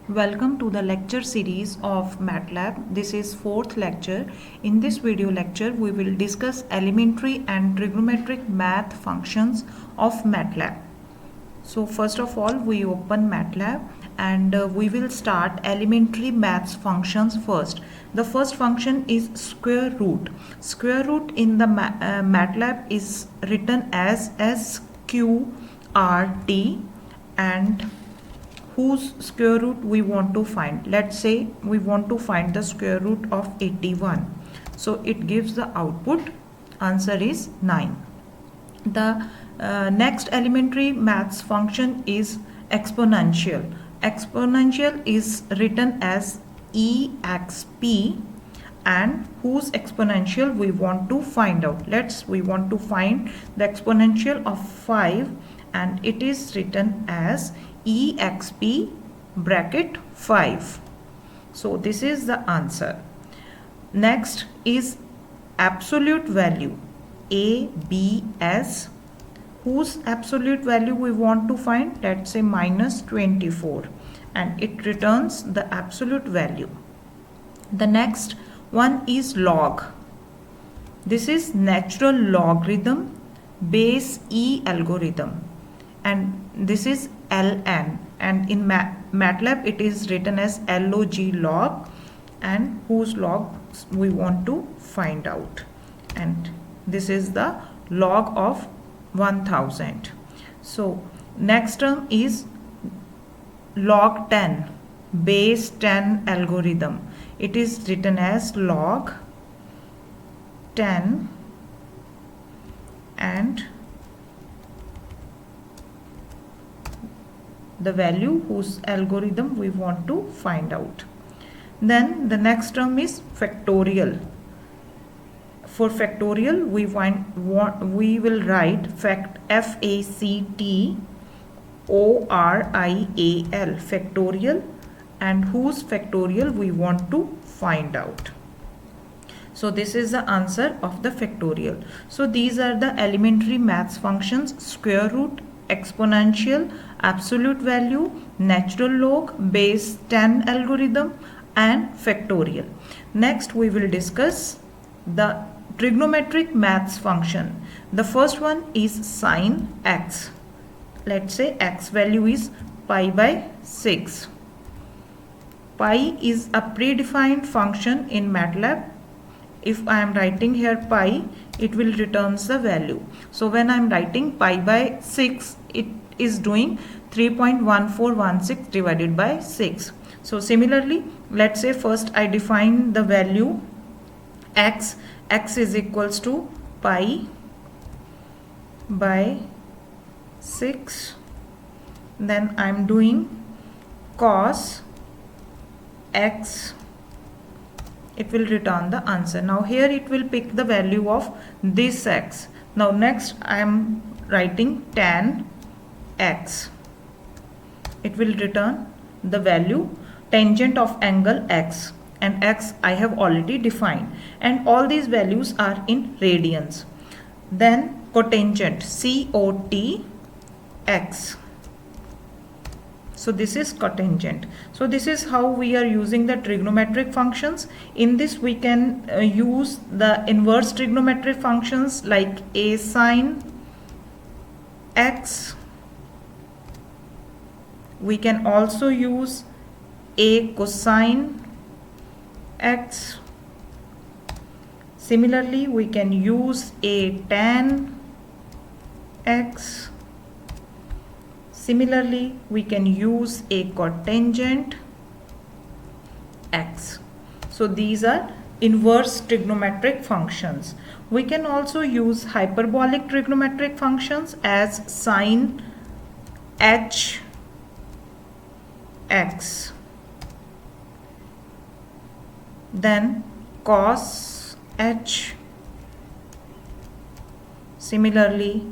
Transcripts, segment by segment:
Welcome to the lecture series of MATLAB. This is fourth lecture. In this video lecture, we will discuss elementary and trigonometric math functions of MATLAB. So first of all, we open MATLAB and we will start elementary maths functions first. The first function is square root. Square root in the MATLAB is written as SQRT, and whose square root we want to find. Let's say we want to find the square root of 81. So it gives the output. Answer is 9. The next elementary maths function is exponential. Exponential is written as EXP, and whose exponential we want to find out. We want to find the exponential of 5, and it is written as EXP bracket 5. So this is the answer. Next is absolute value, ABS, whose absolute value we want to find. Let's say minus 24, and it returns the absolute value. The next one is log. This is natural logarithm base E algorithm, and this is ln, and in MATLAB it is written as log, and whose log we want to find out, and this is the log of 1000. So next term is log 10 base 10 algorithm. It is written as log 10, and the value whose algorithm we want to find out. Then the next term is factorial. For factorial, we will write FACTORIAL, factorial, and whose factorial we want to find out. So this is the answer of the factorial. So these are the elementary maths functions: square root, exponential, absolute value, natural log, base 10 algorithm, and factorial. Next we will discuss the trigonometric maths function. The first one is sine x. Let's say x value is pi by 6. Pi is a predefined function in MATLAB. If I am writing here pi, it will returns the value. So when I am writing pi by 6, it is doing 3.1416 divided by 6. So similarly, let's say first I define the value x. X is equals to pi by 6. Then I am doing cos x. It will return the answer. Now here it will pick the value of this x. Now next I am writing tan x. It will return the value tangent of angle x, and x I have already defined, and all these values are in radians. Then cotangent, COT x. So this is cotangent. So this is how we are using the trigonometric functions. In this we can use the inverse trigonometric functions like a sine x. We can also use a cosine x. Similarly, we can use a tan x. Similarly, we can use a cotangent x. So these are inverse trigonometric functions. We can also use hyperbolic trigonometric functions as sine h x, then cos h. Similarly,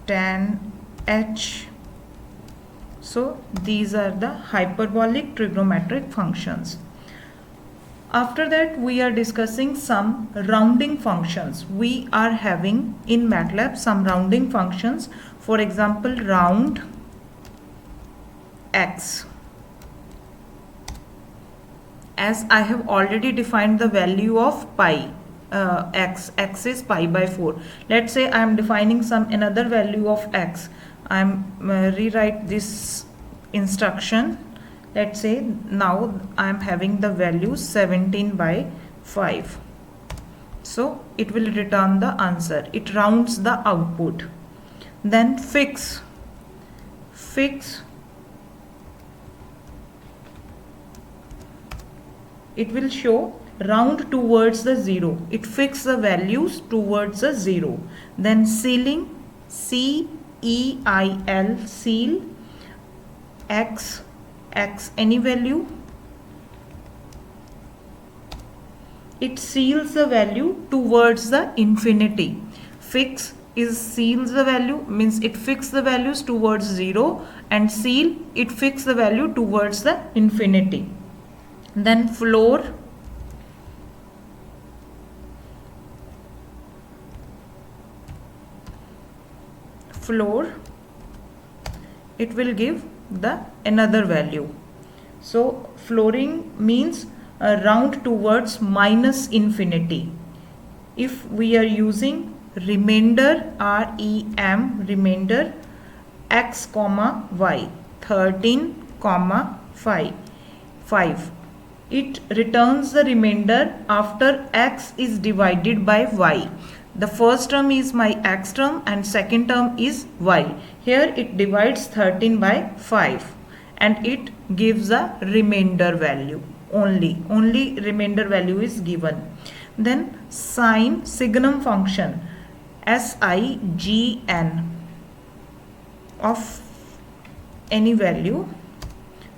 tan h. So these are the hyperbolic trigonometric functions. After that, we are discussing some rounding functions. We are having in MATLAB some rounding functions. For example, round x. as I have already defined the value of pi, x is pi by 4. Let's say I am defining some another value of x. I am rewrite this instruction. Let's say now I am having the value 17 by 5. So it will return the answer. It rounds the output. Then fix. It will show round towards the 0. It fixes the values towards the 0. Then sealing, C-E-I-L, seal, x any value. It seals the value towards the infinity. Fix is seals the value, means it fixes the values towards 0, and seal, it fixes the value towards the infinity. Then floor. It will give the another value. So flooring means round towards minus infinity. If we are using remainder, REM, remainder, x comma y, 13 comma 5, it returns the remainder after x is divided by y. The first term is my x term and second term is y. Here it divides 13 by 5 and it gives a remainder value. Only remainder value is given. Then signum function, SIGN, of any value.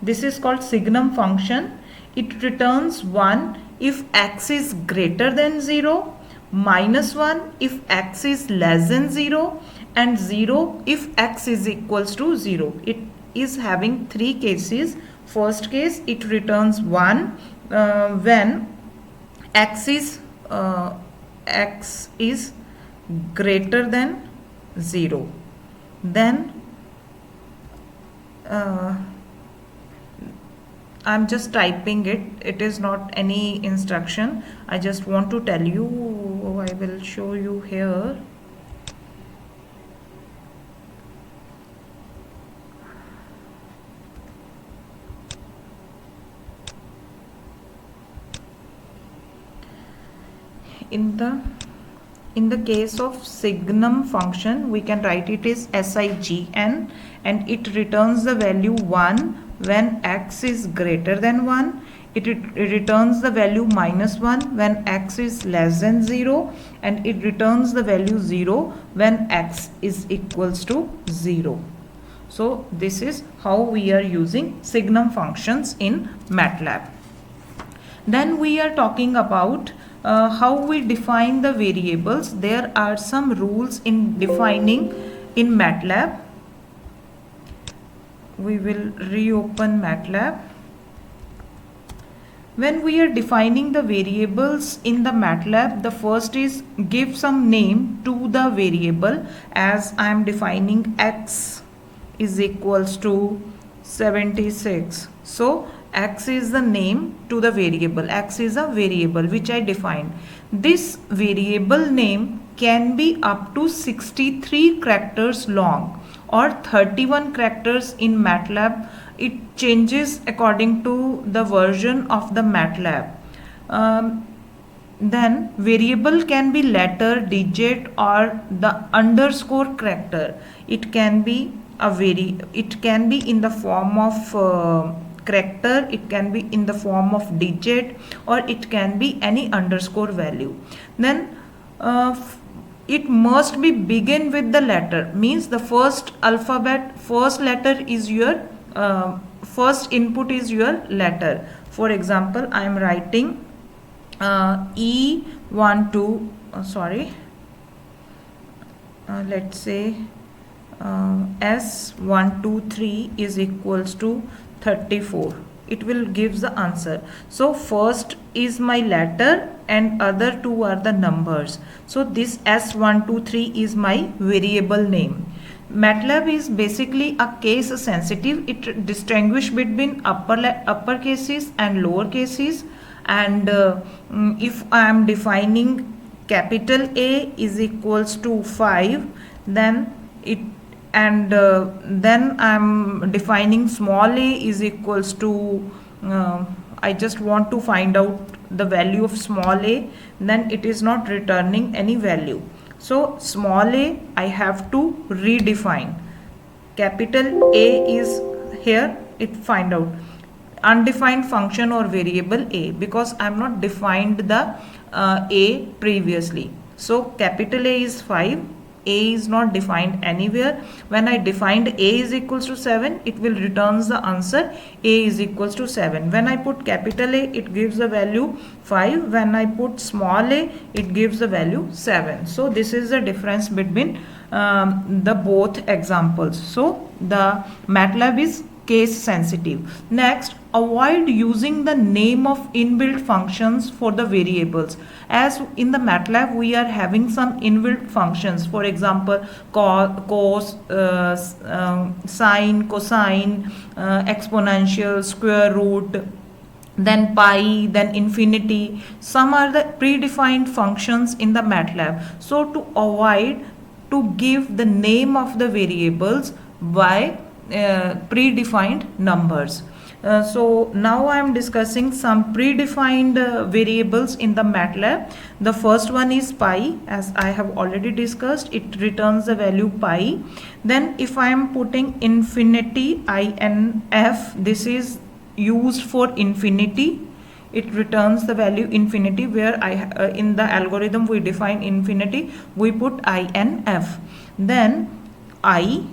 This is called signum function. It returns 1 if x is greater than 0, -1 if x is less than 0, and 0 if x is equals to 0. It is having 3 cases. First case, it returns 1 when x is greater than 0. Then I'm just typing it. It is not any instruction. I just want to tell you. I will show you here. In the case of signum function, we can write it as SIGN, and it returns the value 1 when x is greater than 1. It returns the value -1 when x is less than 0, and it returns the value 0 when x is equals to 0. So this is how we are using signum functions in MATLAB. Then we are talking about how we define the variables. There are some rules in defining in MATLAB. We will reopen MATLAB. When we are defining the variables in the MATLAB, the first is give some name to the variable. As I am defining x is equals to 76. So x is the name to the variable. X is a variable which I defined. This variable name can be up to 63 characters long or 31 characters in MATLAB. It changes according to the version of the MATLAB. Then variable can be letter, digit, or the underscore character. It can be in the form of character, it can be in the form of digit, or it can be any underscore value. Then it must be begin with the letter, means the first letter is your first input is your letter. For example, I am writing let's say S123 is equals to 34. It will give the answer. So first is my letter and other two are the numbers. So this S123 is my variable name. MATLAB is basically a case sensitive. It distinguishes between upper cases and lower cases. and if I am defining capital A is equals to 5, then it and then I'm defining small a is equals to I just want to find out the value of small a, then it is not returning any value. So small a I have to redefine. Capital A is here, it find out undefined function or variable a, because I am not defined the a previously. So capital A is 5, a is not defined anywhere. When I defined a is equals to 7, it will returns the answer a is equals to 7. When I put capital A, it gives the value 5. When I put small a, it gives the value 7. So this is the difference between the both examples. So the MATLAB is case sensitive. Next, avoid using the name of inbuilt functions for the variables. As in the MATLAB we are having some inbuilt functions, for example cos, sine, cosine, exponential, square root, then pi, then infinity. Some are the predefined functions in the MATLAB. So to avoid to give the name of the variables by predefined numbers. So now I am discussing some predefined variables in the MATLAB. The first one is pi, as I have already discussed, it returns the value pi. Then if I am putting infinity, INF, this is used for infinity, it returns the value infinity, where in the algorithm we define infinity, we put INF. Then I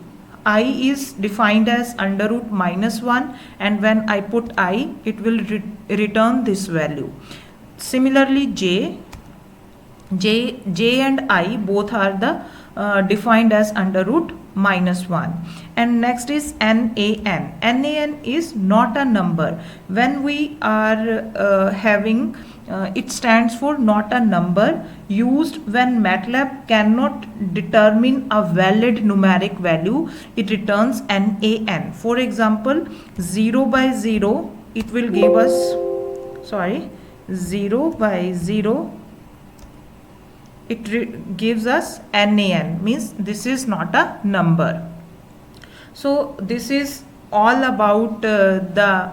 is defined as under root -1, and when I put I, it will return this value. Similarly J and I both are the defined as under root -1. And next is NaN. NaN is not a number. When we are having it stands for not a number, used when MATLAB cannot determine a valid numeric value, it returns NaN. For example, 0 by 0, it will give us 0 by 0, it gives us NaN, means this is not a number. So this is all about the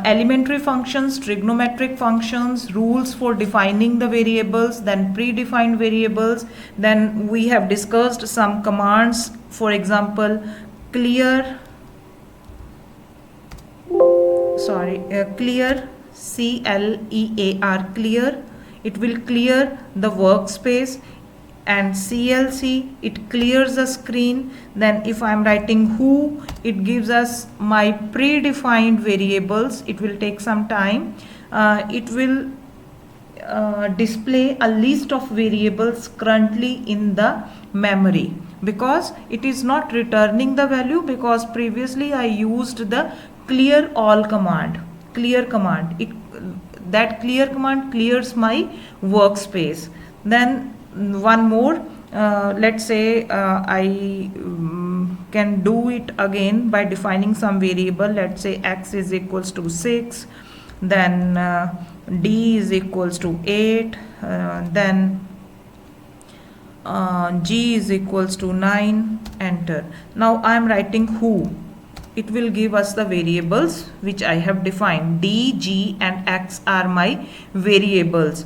elementary functions, trigonometric functions, rules for defining the variables, then predefined variables. Then we have discussed some commands, for example clear, clear, CLEAR, clear, it will clear the workspace. And CLC, it clears the screen. Then if I am writing who, it gives us my predefined variables. It will take some time. It will display a list of variables currently in the memory, because it is not returning the value, because previously I used the clear all command. Clear command, that clear command clears my workspace. Then one more, let's say I can do it again by defining some variable. Let's say x is equals to 6, then d is equals to 8, then g is equals to 9, enter. Now I am writing who. It will give us the variables which I have defined. D, G and X are my variables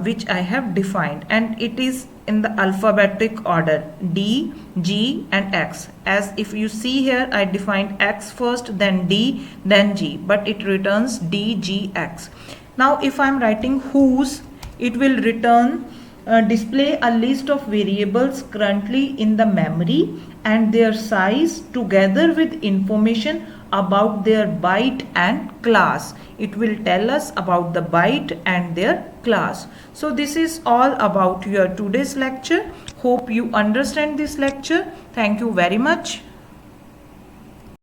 which I have defined, and it is in the alphabetic order, D, G and X. As if you see here, I defined X first, then D, then G, but it returns D, G, X. Now if I am writing whose, it will return display a list of variables currently in the memory and their size together with information about their byte and class. It will tell us about the byte and their class. So this is all about your today's lecture. Hope you understand this lecture. Thank you very much.